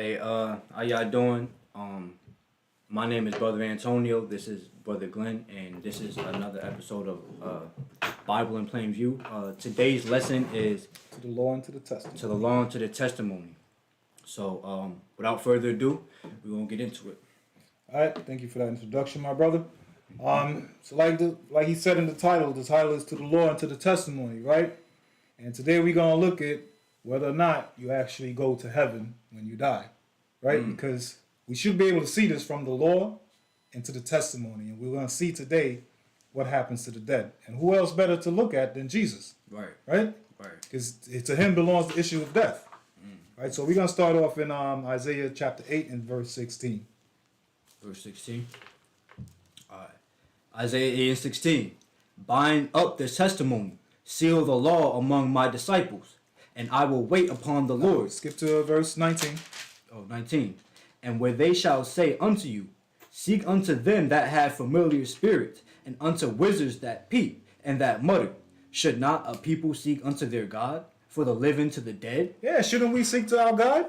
Hey, how y'all doing? My name is Brother Antonio. This is Brother Glenn, and this is another episode of Bible in Plain View. Today's lesson is To the law and to the testimony. to the law and to the testimony. So, without further ado, we're gonna get into it. All right, thank you for that introduction, my brother. So like he said in the title is to the law and to the testimony, right? And today we're gonna look at whether or not you actually go to heaven when you die, right? Because we should be able to see this from the law and to the testimony, and we're gonna see today what happens to the dead. And who else better to look at than Jesus, Right. right? Right. Because to him belongs the issue of death, right? So we're gonna start off in Isaiah chapter 8 and verse 16. Verse 16. All right. Isaiah 8 and 16. Bind up this testimony, seal the law among my disciples, and I will wait upon the Lord. Skip to verse 19. 19. And where they shall say unto you, seek unto them that have familiar spirits, and unto wizards that peep and that mutter. Should not a people seek unto their God, for the living to the dead? Yeah, shouldn't we seek to our God?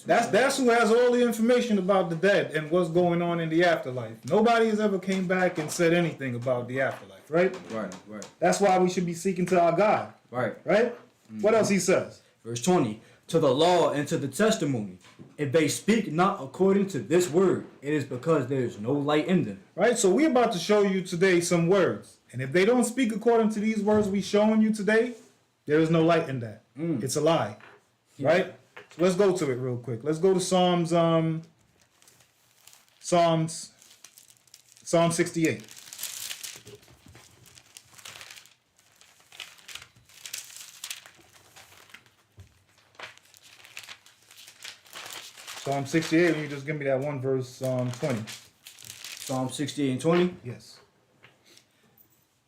That's who has all the information about the dead and what's going on in the afterlife. Nobody has ever came back and said anything about the afterlife, right? Right. That's why we should be seeking to our God, Right. right? What else he says? Verse 20. To the law and to the testimony. If they speak not according to this word, it is because there is no light in them. Right? So we're about to show you today some words. And if they don't speak according to these words we're showing you today, there is no light in that. It's a lie. Right? So let's go to it real quick. Let's go to Psalm 68. Psalm 68, you just give me that one verse 20. Psalm 68 and 20. Yes.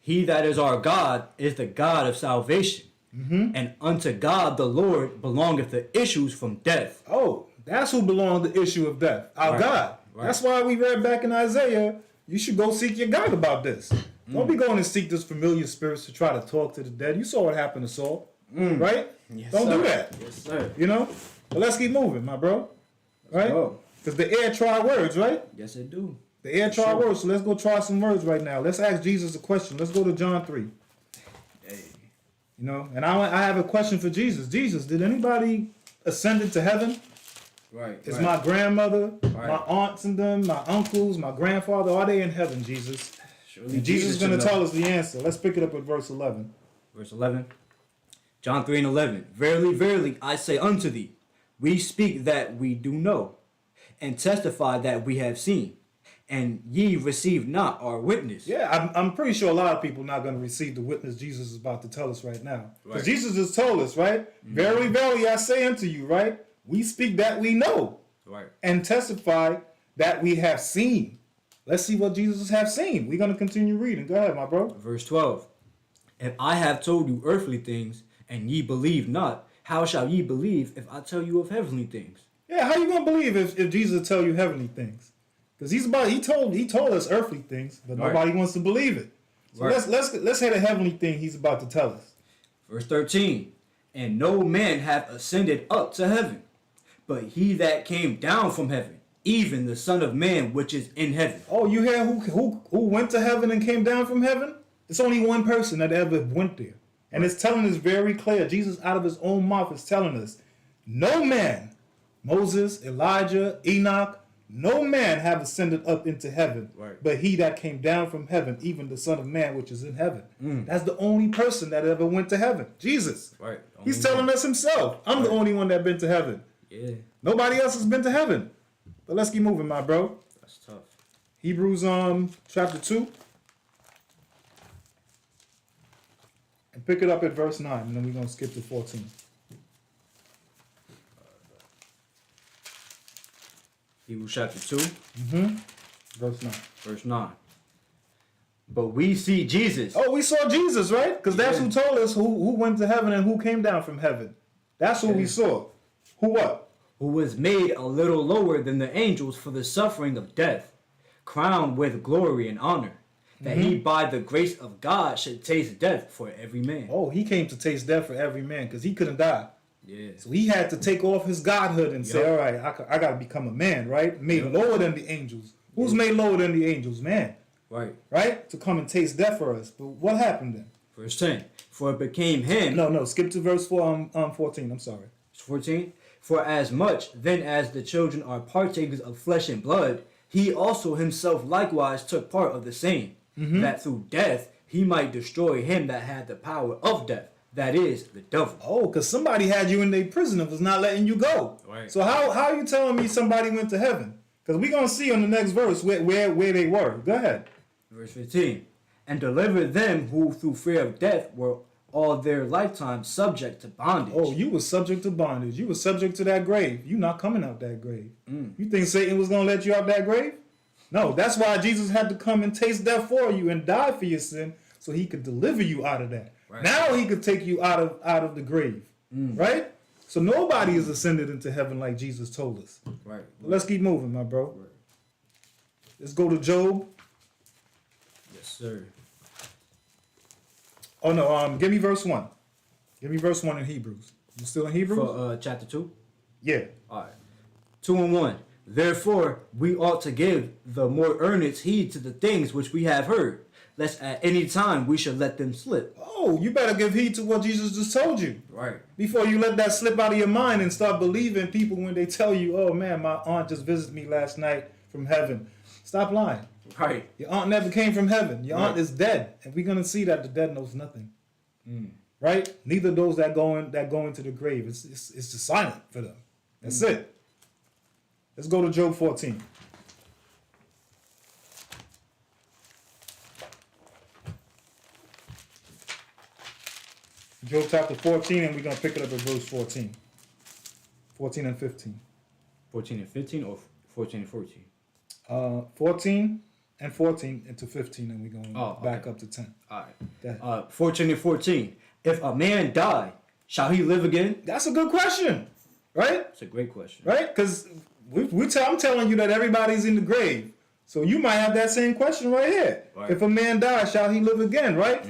He that is our God is the God of salvation. And unto God the Lord belongeth the issues from death. Oh, that's who belongs the issue of death. Our Right. God. Right. That's why we read back in Isaiah, you should go seek your God about this. Don't be going and seek this familiar spirits to try to talk to the dead. You saw what happened to Saul, right? Yes, Don't sir. do that. Yes, sir. You know? But let's keep moving, my bro. Right? go. Because the air try words, right? Yes, it do. The air try Sure. words. So let's go try some words right now. Let's ask Jesus a question. Let's go to John 3. Hey. You know, and I have a question for Jesus. Jesus, did anybody ascend into heaven? Right. Is my grandmother, Right. my aunts and them, my uncles, my grandfather, are they in heaven, Jesus? Surely And Jesus is going to should know. tell us the answer. Let's pick it up at verse 11. Verse 11. John 3 and 11. Verily, verily, I say unto thee, we speak that we do know, and testify that we have seen, and ye receive not our witness. Yeah, I'm pretty sure a lot of people are not going to receive the witness Jesus is about to tell us right now. Because Right. Jesus just told us, right? Verily, verily, I say unto you, right? We speak that we know, Right. and testify that we have seen. Let's see what Jesus have seen. We're going to continue reading. Go ahead, my bro. Verse 12. If I have told you earthly things, and ye believe not, how shall ye believe if I tell you of heavenly things? Yeah, how you gonna believe if Jesus tell you heavenly things? Because he told us earthly things, but Right. nobody wants to believe it. So Right. let's hear the heavenly thing he's about to tell us. Verse 13. And no man hath ascended up to heaven, but he that came down from heaven, even the Son of Man which is in heaven. Oh, you hear who went to heaven and came down from heaven? It's only one person that ever went there. And it's telling us very clear. Jesus out of his own mouth is telling us, no man, Moses, Elijah, Enoch, no man have ascended up into heaven, Right. but he that came down from heaven, even the Son of Man which is in heaven. That's the only person that ever went to heaven. Jesus. Right. He's telling us himself, I'm the only one that been to heaven. Yeah, Nobody else has been to heaven. But let's keep moving, my bro. that's tough. Hebrews chapter 2. And pick it up at verse 9, and then we're going to skip to 14. Hebrews chapter 2, Verse 9. verse 9. But we see Jesus. Oh, we saw Jesus, right? Because that's Yeah. who told us who went to heaven and who came down from heaven. That's who we saw. Who what? Who was made a little lower than the angels for the suffering of death, crowned with glory and honor, that he by the grace of God should taste death for every man. Oh, he came to taste death for every man because he couldn't die. Yeah. So he had to take off his godhood and say, Yup. all right, I got to become a man, right? Made Yup. lower than the angels. Who's made lower than the angels? Man. Right. Right? To come and taste death for us. But what happened then? Verse 10. For it became him. No, skip to verse 14. I'm sorry. 14. For as much then as the children are partakers of flesh and blood, he also himself likewise took part of the same, that through death he might destroy him that had the power of death, that is, the devil. Oh, because somebody had you in their prison and was not letting you go. Right. So how are you telling me somebody went to heaven? Because we're going to see on the next verse where they were. Go ahead. Verse 15. And delivered them who through fear of death were all their lifetime subject to bondage. Oh, you were subject to bondage. You were subject to that grave. You not coming out that grave. You think Satan was going to let you out that grave? No, that's why Jesus had to come and taste death for you and die for your sin so he could deliver you out of that. Right. Now he could take you out of the grave. Right? So nobody is ascended into heaven like Jesus told us. Right. But let's keep moving, my bro. Right. Let's go to Job. Yes, sir. Oh no, give me verse 1. Give me verse 1 in Hebrews. You still in Hebrews? For chapter 2. Yeah. All right. 2 and 1. Therefore, we ought to give the more earnest heed to the things which we have heard, lest at any time we should let them slip. Oh, you better give heed to what Jesus just told you. Right. Before you let that slip out of your mind and start believing people when they tell you, oh man, my aunt just visited me last night from heaven. Stop lying. Right. Your aunt never came from heaven. Your aunt is dead. And we're going to see that the dead knows nothing. Right? Neither those that go into the grave. It's just silent for them. That's it. Let's go to Job 14. Job chapter 14, and we're going to pick it up at verse 14. 14 and 15. 14 and 15 or 14 and 14? 14 and 14 into 15, and we're going back okay. up to 10. All Go ahead. right. 14 and 14. If a man die, shall he live again? That's a good question, right? That's a great question. Right? Because I'm telling you that everybody's in the grave. So you might have that same question right here. Right. If a man dies, shall he live again, right?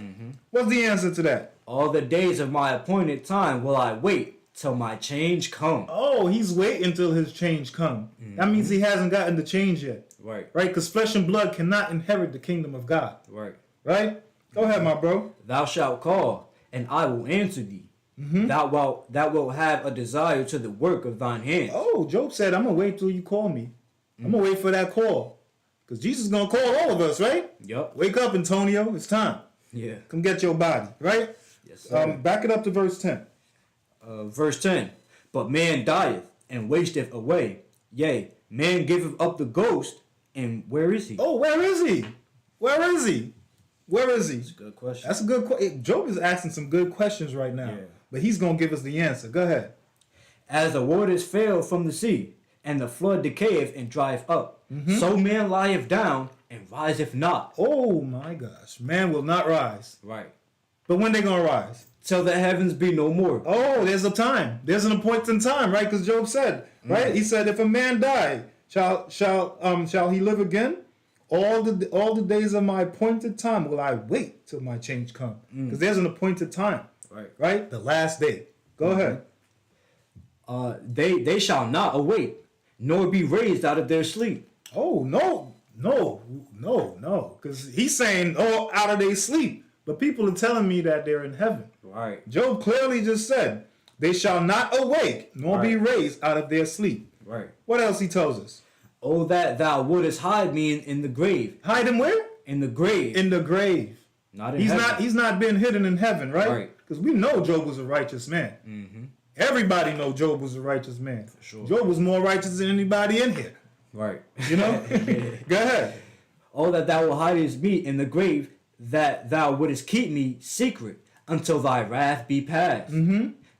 What's the answer to that? All the days of my appointed time will I wait till my change come. Oh, he's waiting until his change come. That means he hasn't gotten the change yet. Right. Right? Because flesh and blood cannot inherit the kingdom of God. Right. Right? Go ahead, my bro. Thou shalt call, and I will answer thee. Thou wilt have a desire to the work of thine hands. Oh, Job said, I'm going to wait till you call me. I'm going to wait for that call. Because Jesus is going to call all of us, right? Yup. Wake up, Antonio. It's time. Yeah. Come get your body, right? Yes, sir. Back it up to verse 10. Verse 10. But man dieth and wasteth away. Yea, man giveth up the ghost, and where is he? Oh, where is he? Where is he? Where is he? That's a good question. That's a good question. Job is asking some good questions right now. Yeah. But he's going to give us the answer. Go ahead. As the waters fail from the sea, and the flood decayeth and drieth up, so man lieth down and riseth not. Oh my gosh. Man will not rise. Right. But when they going to rise? Till the heavens be no more. Oh, there's a time. There's an appointed time, right? Because Job said, right? He said, if a man die, shall he live again? All the days of my appointed time will I wait till my change come. Because there's an appointed time. Right. Right? The last day. Go ahead. They shall not awake, nor be raised out of their sleep. Oh, no. Because he's saying, oh, out of their sleep. But people are telling me that they're in heaven. Right. Job clearly just said, they shall not awake, nor be raised out of their sleep. Right. What else he tells us? Oh, that thou wouldest hide me in the grave. Hide him where? In the grave. In the grave. Not in heaven. He's not been hidden in heaven, right? Right. Because we know Job was a righteous man. Everybody know Job was a righteous man. For sure. Job was more righteous than anybody in here. Right. You know? Go ahead. Oh, that thou wilt hidest me in the grave, that thou wouldest keep me secret until thy wrath be past.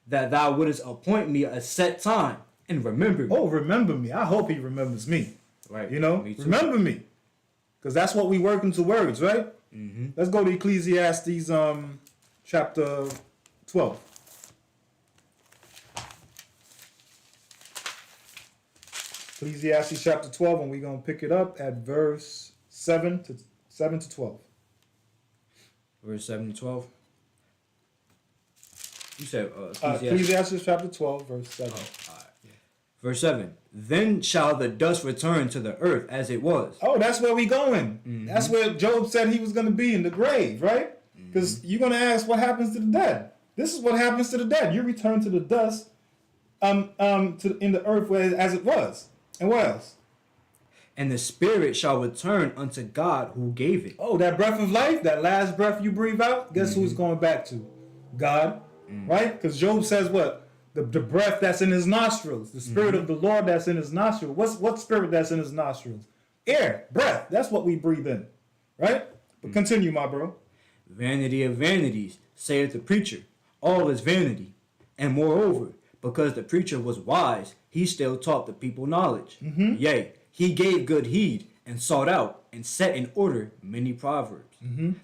That thou wouldest appoint me a set time and remember me. Oh, remember me. I hope he remembers me. Right. You know? Me too. Remember me. Because that's what we working towards, right? Let's go to Ecclesiastes chapter 12. Ecclesiastes chapter 12, and we're going to pick it up at verse 7 to 12. Verse 7 to 12. You said Ecclesiastes chapter 12, verse 7. All right. Verse 7. Then shall the dust return to the earth as it was. Oh, that's where we going. Mm-hmm. That's where Job said he was going to be, in the grave, right? Because you're going to ask what happens to the dead. This is what happens to the dead. You return to the dust in the earth as it was. And what else? And the spirit shall return unto God who gave it. Oh, that breath of life, that last breath you breathe out, guess who it's going back to? God, right? Because Job says what? The breath that's in his nostrils, the spirit of the Lord that's in his nostrils. What spirit that's in his nostrils? Air, breath. That's what we breathe in, right? But continue, my bro. Vanity of vanities, saith the preacher. All is vanity. And moreover, because the preacher was wise, he still taught the people knowledge. Yea, he gave good heed, and sought out, and set in order many proverbs.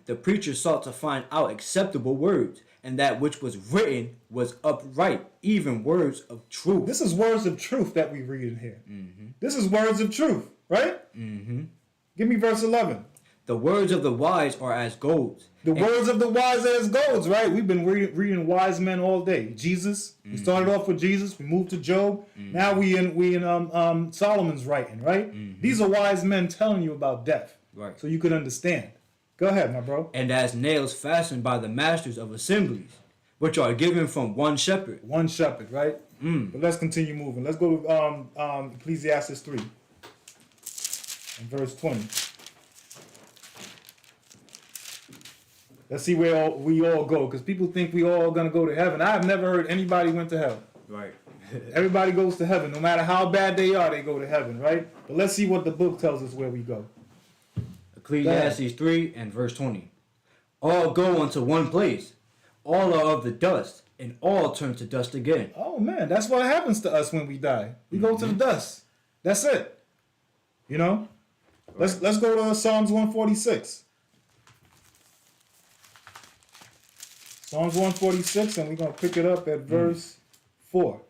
The preacher sought to find out acceptable words, and that which was written was upright, even words of truth. This is words of truth that we read in here. This is words of truth, right? Give me verse 11. The words of the wise are as gold. The words of the wise are as golds, right? We've been reading wise men all day. Jesus. We started off with Jesus. We moved to Job. Now we in Solomon's writing, right? These are wise men telling you about death, Right. so you could understand. Go ahead, my bro. And as nails fastened by the masters of assemblies, which are given from one shepherd. One shepherd, right? But let's continue moving. Let's go to Ecclesiastes 3 and verse 20. Let's see where we all go, because people think we all gonna go to heaven. I've never heard anybody went to hell. Right. Everybody goes to heaven. No matter how bad they are, they go to heaven, right? But let's see what the book tells us where we go. Ecclesiastes 3 and verse 20. All go unto one place. All are of the dust, and all turn to dust again. Oh man, that's what happens to us when we die. We go to the dust. That's it. You know? Let's go to Psalms 146. Psalms 146, and we're going to pick it up at verse 4.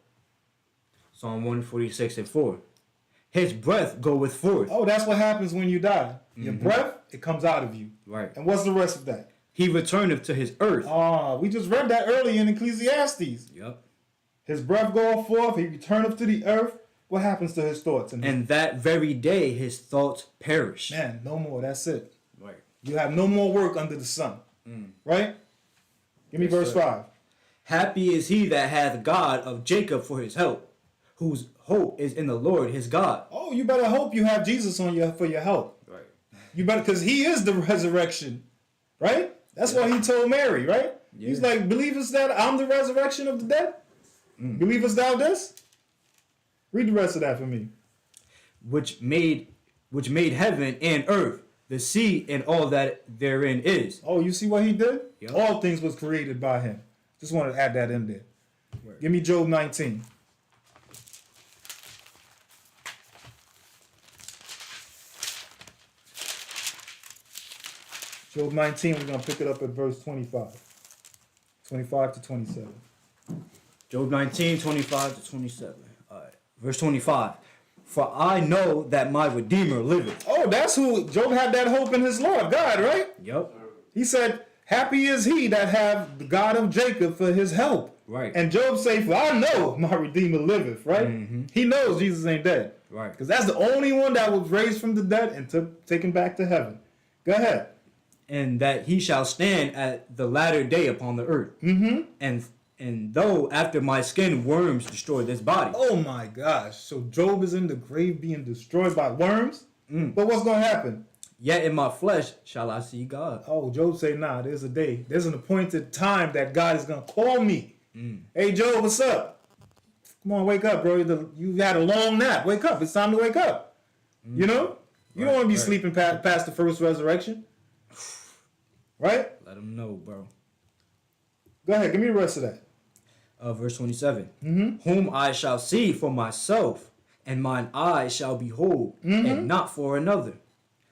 Psalm 146 and 4. His breath goeth forth. Oh, that's what happens when you die. Your breath, it comes out of you. Right. And what's the rest of that? He returneth to his earth. We just read that earlier in Ecclesiastes. Yep. His breath goeth forth, he returneth to the earth. What happens to his thoughts? And that very day his thoughts perish. Man, no more. That's it. Right. You have no more work under the sun. Right? Give me verse 5. Happy is he that hath God of Jacob for his help, whose hope is in the Lord his God. Oh, you better hope you have Jesus for your help. Right. You better, because he is the resurrection. Right? That's what he told Mary, right? Yeah. He's like, believest that I'm the resurrection of the dead? Believest thou this? Read the rest of that for me. Which made heaven and earth, the sea and all that therein is. Oh, you see what he did? Yep. All things was created by him. Just wanted to add that in there. Right. Give me Job 19. Job 19, we're going to pick it up at verse 25. 25 to 27. Job 19, 25 to 27. All right. Verse 25. For I know that my Redeemer liveth. Oh, that's who. Job had that hope in his Lord, God, right? Yep. He said, happy is he that have the God of Jacob for his help. Right. And Job say, for I know my Redeemer liveth, right? He knows Jesus ain't dead. Right. Because that's the only one that was raised from the dead and taken back to heaven. Go ahead. And that he shall stand at the latter day upon the earth. And though after my skin worms destroy this body. Oh my gosh. So Job is in the grave being destroyed by worms? But what's going to happen? Yet in my flesh shall I see God. Oh, Job say, nah, there's a day. There's an appointed time that God is going to call me. Hey, Job, what's up? Come on, wake up, bro. You had a long nap. Wake up. It's time to wake up. You know? You don't want to be sleeping past the first resurrection. Right? Let him know, bro. Go ahead. Give me the rest of that. Verse 27. Whom I shall see for myself, and mine eyes shall behold, and not for another.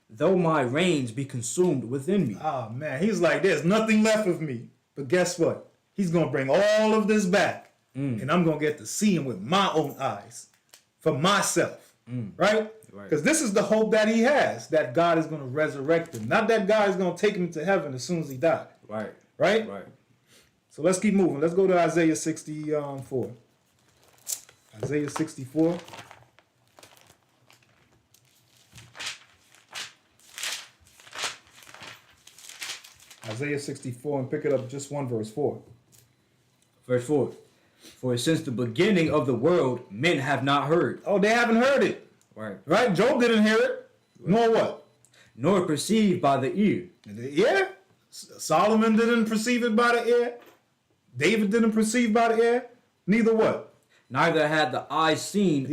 Though my reins be consumed within me. Oh, man. He's like, there's nothing left of me. But guess what? He's going to bring all of this back. And I'm going to get to see him with my own eyes. For myself. Right? Because this is the hope that he has. That God is going to resurrect him. Not that God is going to take him to heaven as soon as he died. Right. Right? So let's keep moving. Let's go to Isaiah 64. Isaiah 64. Isaiah 64 and pick it up just one verse 4. Verse 4. For since the beginning of the world, men have not heard. Oh, they haven't heard it. Right. Right? Job didn't hear it. Right. Nor what? Nor perceived by the ear. Yeah. Solomon didn't perceive it by the ear. David didn't perceive by the ear. Neither what? Neither had the eye seen,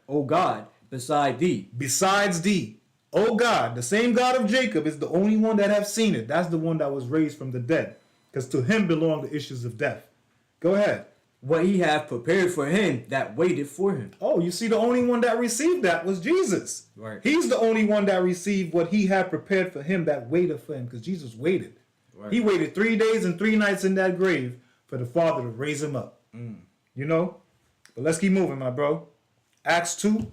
O God, beside thee. Besides thee. O God, the same God of Jacob is the only one that have seen it. That's the one that was raised from the dead. Because to him belong the issues of death. Go ahead. What he hath prepared for him that waited for him. Oh, you see, the only one that received that was Jesus. Right. He's the only one that received what he had prepared for him that waited for him. Because Jesus waited. Right. He waited 3 days and 3 nights in that grave for the Father to raise him up. You know? But let's keep moving, my bro. Acts 2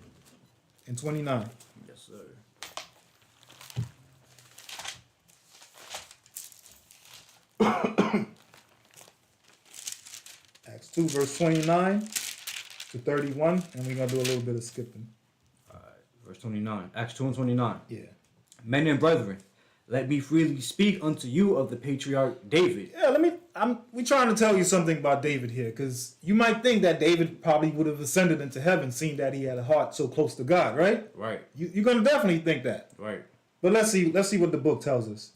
and 29. Yes, sir. Acts 2, verse 29 to 31. And we're going to do a little bit of skipping. All right. Verse 29. Acts 2 and 29. Yeah. Men and brethren, let me freely speak unto you of the patriarch David. Yeah, we trying to tell you something about David here, because you might think that David probably would have ascended into heaven, seeing that he had a heart so close to God, right? Right. You're gonna definitely think that. Right. But let's see what the book tells us.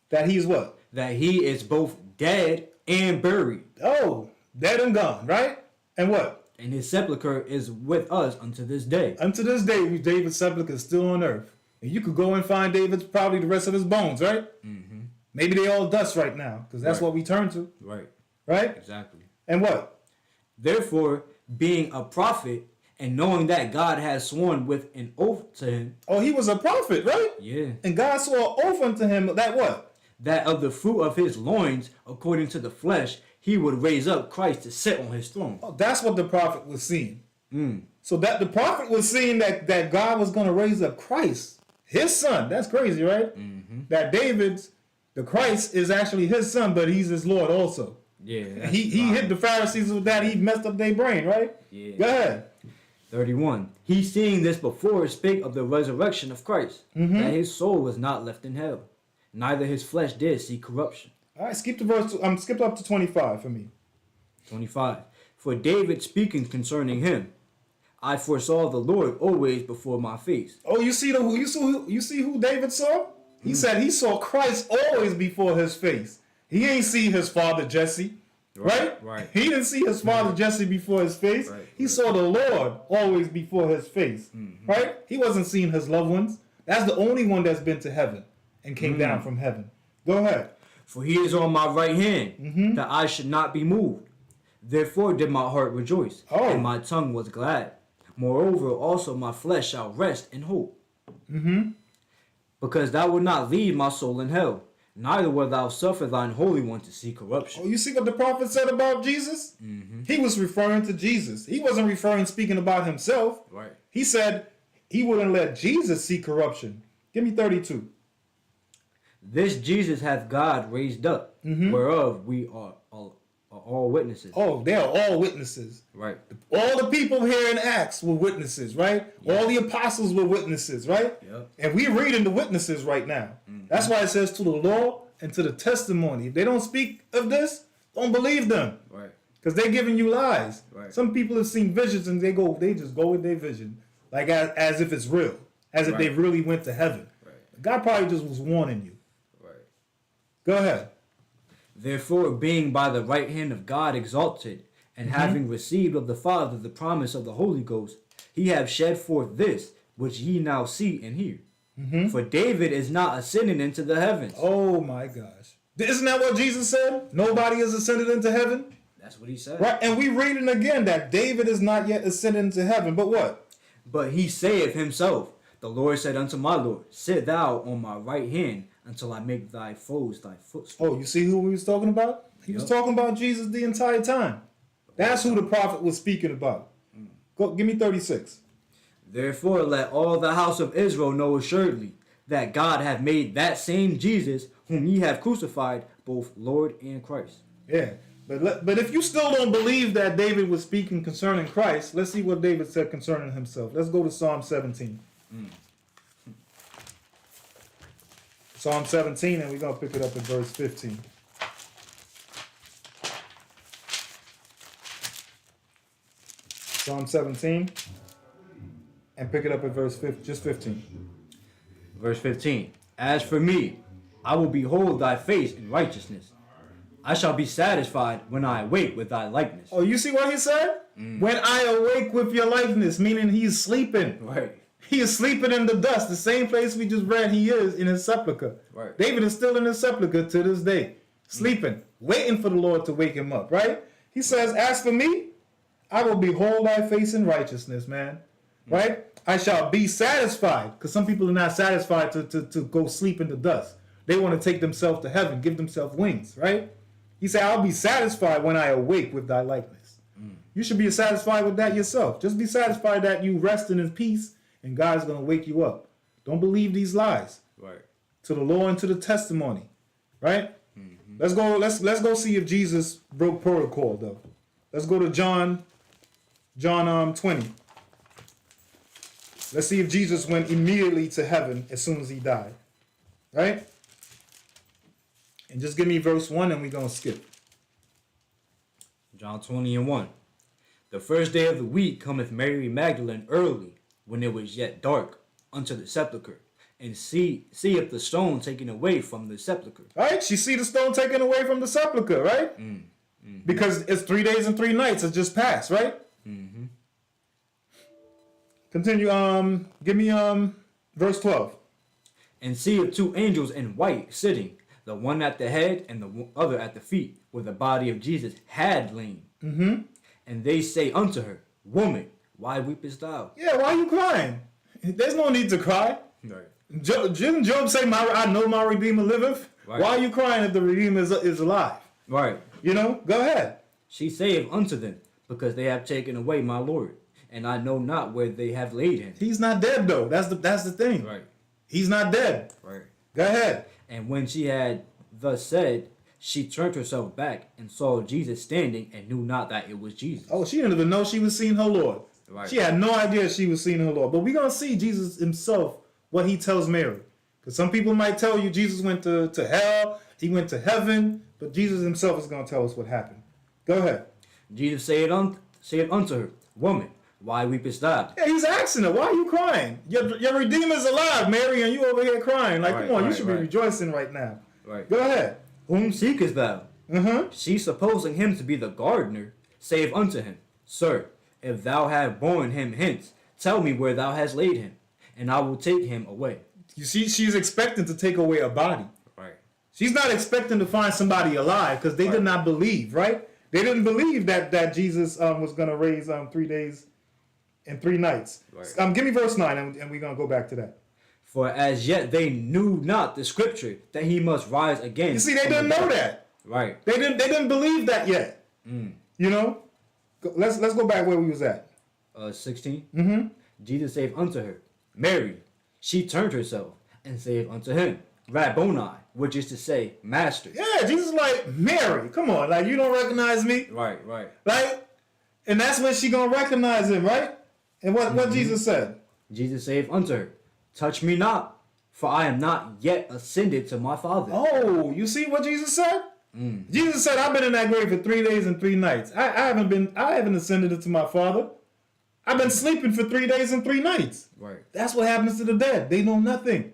That he's what? That he is both dead and buried. Oh, dead and gone, right? And what? And his sepulchre is with us unto this day. Unto this day, David's sepulchre is still on earth. And you could go and find David's, probably the rest of his bones, right? Mm-hmm. Maybe they all dust right now, because that's what we turn to. Right. Right? Exactly. And what? Therefore, being a prophet, and knowing that God has sworn with an oath to him. Oh, he was a prophet, right? Yeah. And God swore an oath unto him that what? That of the fruit of his loins, according to the flesh, he would raise up Christ to sit on his throne. Oh, that's what the prophet was seeing. So that the prophet was seeing that God was going to raise up Christ, his son. That's crazy, right? Mm-hmm. That the Christ is actually his son, but he's his Lord also. Yeah. He hit the Pharisees with that. He messed up their brain, right? Yeah. Go ahead. 31. He seeing this before spake of the resurrection of Christ, that his soul was not left in hell, neither his flesh did see corruption. All right, skip up to 25 for me. 25. For David speaking concerning him, I foresaw the Lord always before my face. Oh, you see who David saw? He said he saw Christ always before his face. He ain't see his father Jesse, right? Right. He didn't see his father Jesse before his face. Right. He saw the Lord always before his face, right? He wasn't seeing his loved ones. That's the only one that's been to heaven and came down from heaven. Go ahead. For he is on my right hand, that I should not be moved. Therefore did my heart rejoice, and my tongue was glad. Moreover, also my flesh shall rest in hope. Because thou wilt not leave my soul in hell, neither wilt thou suffer thine Holy One to see corruption. Oh, you see what the prophet said about Jesus? He was referring to Jesus. He wasn't speaking about himself. Right. He said he wouldn't let Jesus see corruption. Give me 32. This Jesus hath God raised up, whereof we are all witnesses. Oh, they are all witnesses. Right. All the people here in Acts were witnesses, right? Yep. All the apostles were witnesses, right? Yep. And we're reading the witnesses right now. That's why it says to the law and to the testimony. If they don't speak of this, don't believe them. Right. Because they're giving you lies. Right. Some people have seen visions and they just go with their vision. Like as if it's real. As if they really went to heaven. Right. God probably just was warning you. Right. Go ahead. Therefore, being by the right hand of God exalted, and having received of the Father the promise of the Holy Ghost, he have shed forth this, which ye now see and hear. For David is not ascended into the heavens. Oh my gosh. Isn't that what Jesus said? Nobody is ascended into heaven? That's what he said. Right, and we reading again that David is not yet ascended into heaven, but what? But he saith himself, the Lord said unto my Lord, sit thou on my right hand, until I make thy foes thy footstool. Oh, you see who we was talking about? He was talking about Jesus the entire time. That's who the prophet was speaking about. Go, give me 36. Therefore let all the house of Israel know assuredly that God hath made that same Jesus whom ye have crucified both Lord and Christ. Yeah. But if you still don't believe that David was speaking concerning Christ, let's see what David said concerning himself. Let's go to Psalm 17. Psalm 17, and we're going to pick it up at verse 15. Psalm 17, and pick it up at verse 15. Verse 15. As for me, I will behold thy face in righteousness. I shall be satisfied when I awake with thy likeness. Oh, you see what he said? When I awake with your likeness, meaning he's sleeping. Right. He is sleeping in the dust, the same place we just read he is in his sepulcher. Right. David is still in his sepulcher to this day, sleeping, waiting for the Lord to wake him up, right? He says, as for me, I will behold thy face in righteousness, man. Right? I shall be satisfied, because some people are not satisfied to go sleep in the dust. They want to take themselves to heaven, give themselves wings, right? He said, I'll be satisfied when I awake with thy likeness. You should be satisfied with that yourself. Just be satisfied that you rest in his peace and God's going to wake you up. Don't believe these lies. Right. To the law and to the testimony. Right? Let's go see if Jesus broke protocol though. Let's go to John 20. Let's see if Jesus went immediately to heaven as soon as he died. Right? And just give me verse 1 and we're going to skip. John 20 and 1. The first day of the week cometh Mary Magdalene early, when it was yet dark, unto the sepulchre, and seeth the stone taken away from the sepulchre. Right? She see the stone taken away from the sepulchre, right? Because it's 3 days and 3 nights. It's just passed, right? Continue. Give me verse 12. And seeth 2 angels in white sitting, the one at the head and the other at the feet, where the body of Jesus had lain. And they say unto her, Woman, why weepest thou? Yeah, why are you crying? There's no need to cry. Right. Didn't Job say, I know my Redeemer liveth? Right. Why are you crying if the Redeemer is alive? Right. You know, go ahead. She saith unto them, Because they have taken away my Lord, and I know not where they have laid him. He's not dead though. That's the thing. Right. He's not dead. Right. Go ahead. And when she had thus said, she turned herself back and saw Jesus standing and knew not that it was Jesus. Oh, she didn't even know she was seeing her Lord. Right. She had no idea she was seeing her Lord. But we're going to see Jesus himself, what he tells Mary. Because some people might tell you Jesus went to hell, he went to heaven, but Jesus himself is going to tell us what happened. Go ahead. Jesus said unto her, Woman, why weepest thou? Yeah, he's asking her, why are you crying? Your Redeemer's alive, Mary, and you over here crying. Like, Right, come on, you right, should right. be rejoicing right now. Right. Go ahead. Whom seekest thou? She, supposing him to be the gardener, saith unto him, Sir, if thou have borne him hence, tell me where thou hast laid him, and I will take him away. You see, she's expecting to take away a body. Right. She's not expecting to find somebody alive because they did not believe, right? They didn't believe that Jesus was going to raise 3 days and 3 nights. Right. Give me verse 9 and we're going to go back to that. For as yet they knew not the scripture that he must rise again. You see, they didn't know that. Right. They didn't believe that yet. You know? Let's go back where we was at. 16. Jesus saith unto her, Mary. She turned herself and saith unto him, Rabboni, which is to say, Master. Yeah, Jesus is like, Mary, come on, like you don't recognize me? Right. Like, and that's when she gonna recognize him, right? And what Jesus said? Jesus saith unto her, Touch me not, for I am not yet ascended to my Father. Oh, you see what Jesus said? Jesus said, I've been in that grave for 3 days and 3 nights. I haven't ascended to my Father. I've been sleeping for 3 days and 3 nights. Right. That's what happens to the dead. They know nothing.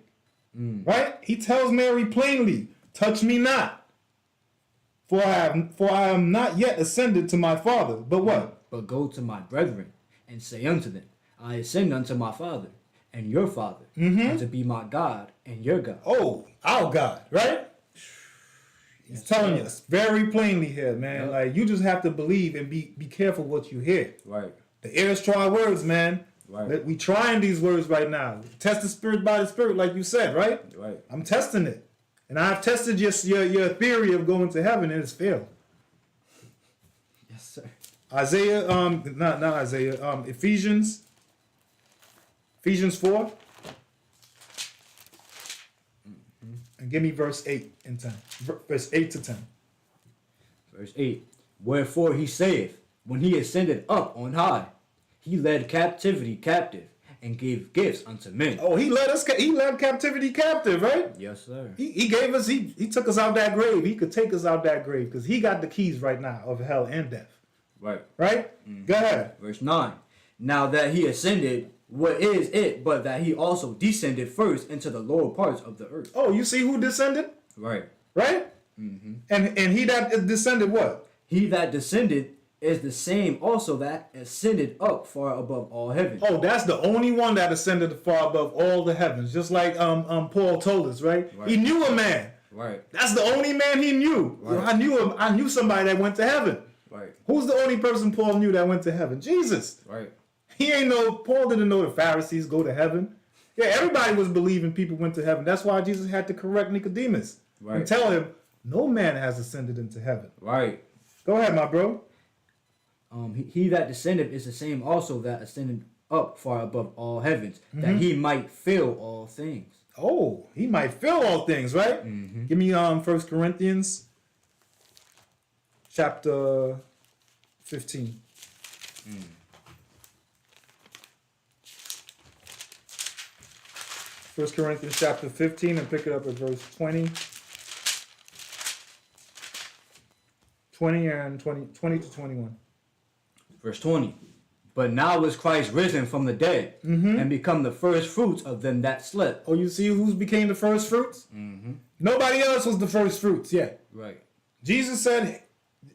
Right? He tells Mary plainly, touch me not. For I am not yet ascended to my Father. But what? But go to my brethren and say unto them, I ascend unto my Father and your Father, and to be my God and your God. Oh, our God, right? He's telling us very plainly here, man. Yep. Like, you just have to believe and be careful what you hear. Right. The ears try words, man. Right. We trying these words right now. Test the spirit by the spirit, like you said, right? Right. I'm testing it. And I've tested your theory of going to heaven and it's failed. Yes, sir. Isaiah, not Isaiah, Ephesians 4. And give me verse 8 and 10. Verse 8 to 10. Verse 8. Wherefore he saith, when he ascended up on high, he led captivity captive and gave gifts unto men. Oh, he led captivity captive, right? Yes, sir. He gave us, he took us out that grave. He could take us out that grave because he got the keys right now of hell and death. Right. Right? Go ahead. Verse 9. Now that he ascended, what is it but that he also descended first into the lower parts of the earth? Oh, you see who descended? Right. Right? And he that descended what? He that descended is the same also that ascended up far above all heaven. Oh, that's the only one that ascended far above all the heavens. Just like Paul told us, right? He knew a man. Right. That's the only man he knew. Right. I knew him. I knew somebody that went to heaven. Right. Who's the only person Paul knew that went to heaven? Jesus. Right. Paul didn't know the Pharisees go to heaven. Yeah, everybody was believing people went to heaven. That's why Jesus had to correct Nicodemus and tell him, no man has ascended into heaven. Right. Go ahead, my bro. He that descended is the same also that ascended up far above all heavens, that he might fill all things. Oh, he might fill all things, right? Give me 1 Corinthians chapter 15. 1 Corinthians chapter 15 and pick it up at verse 20. 20 to 21. Verse 20. But now is Christ risen from the dead and become the first fruits of them that slept. Oh, you see who became the first fruits? Nobody else was the first fruits yet. Right. Jesus said,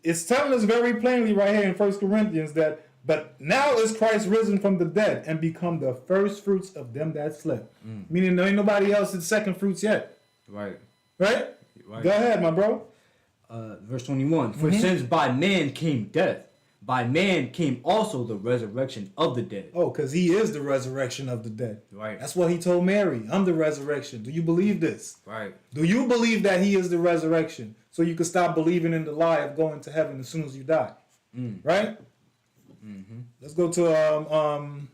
it's telling us very plainly right here in 1 Corinthians that, but now is Christ risen from the dead and become the first fruits of them that slept. Meaning there ain't nobody else is second fruits yet. Right. Right? Go ahead, my bro. Verse 21. For since by man came death, by man came also the resurrection of the dead. Oh, because he is the resurrection of the dead. Right. That's what he told Mary. I'm the resurrection. Do you believe this? Right. Do you believe that he is the resurrection? So you can stop believing in the lie of going to heaven as soon as you die. Right? Let's go to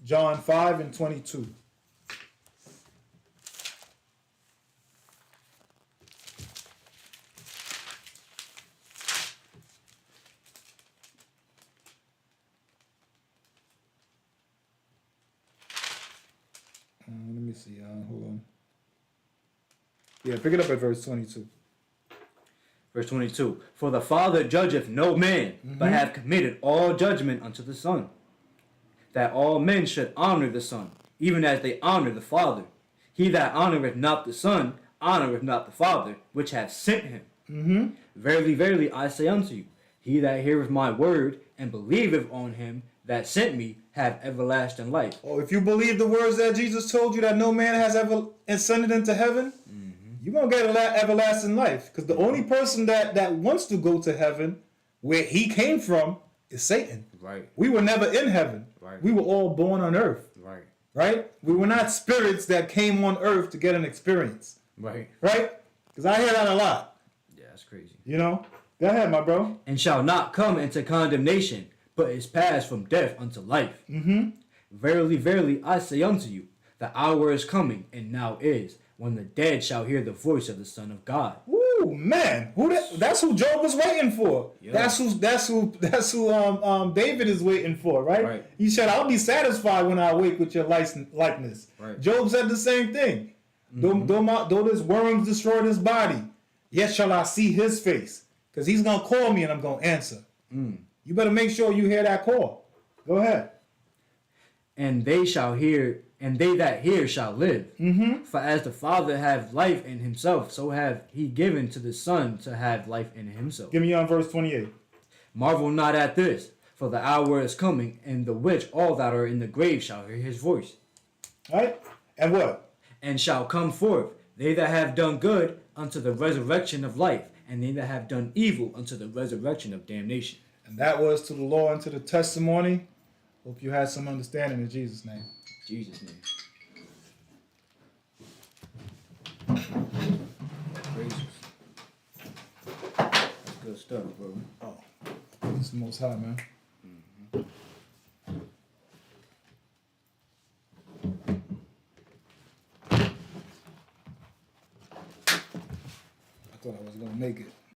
John 5 and 22. Let me see. Hold on. Yeah, pick it up at verse 22. Verse 22. For the Father judgeth no man, but hath committed all judgment unto the Son, that all men should honor the Son, even as they honor the Father. He that honoreth not the Son honoreth not the Father, which hath sent him. Verily, verily, I say unto you, he that heareth my word and believeth on him that sent me have everlasting life. Oh, if you believe the words that Jesus told you that no man has ever ascended into heaven, you're going to get everlasting life. Because the only person that wants to go to heaven, where he came from, is Satan. Right. We were never in heaven. Right. We were all born on earth. Right. Right? We were not spirits that came on earth to get an experience. Right. Right? Because I hear that a lot. Yeah, that's crazy. You know? Go ahead, my bro. And shall not come into condemnation, but is passed from death unto life. Verily, verily, I say unto you, the hour is coming, and now is, when the dead shall hear the voice of the Son of God. Woo, man! That's who Job was waiting for. Yeah. That's who David is waiting for, right? Right. He said, "I'll be satisfied when I awake with your likeness." Right. Job said the same thing. Though this worms destroy this body, yet shall I see his face, because he's gonna call me and I'm gonna answer. You better make sure you hear that call. Go ahead. And they shall hear, and they that hear shall live. For as the Father hath life in himself, so hath he given to the Son to have life in himself. Give me on verse 28. Marvel not at this, for the hour is coming, in the which all that are in the grave shall hear his voice. All right? And what? And shall come forth, they that have done good unto the resurrection of life, and they that have done evil unto the resurrection of damnation. And that was to the law and to the testimony. Hope you had some understanding in Jesus' name. Jesus' name. Praises. That's good stuff, bro. Oh, this is the Most High, man. I thought I was going to make it.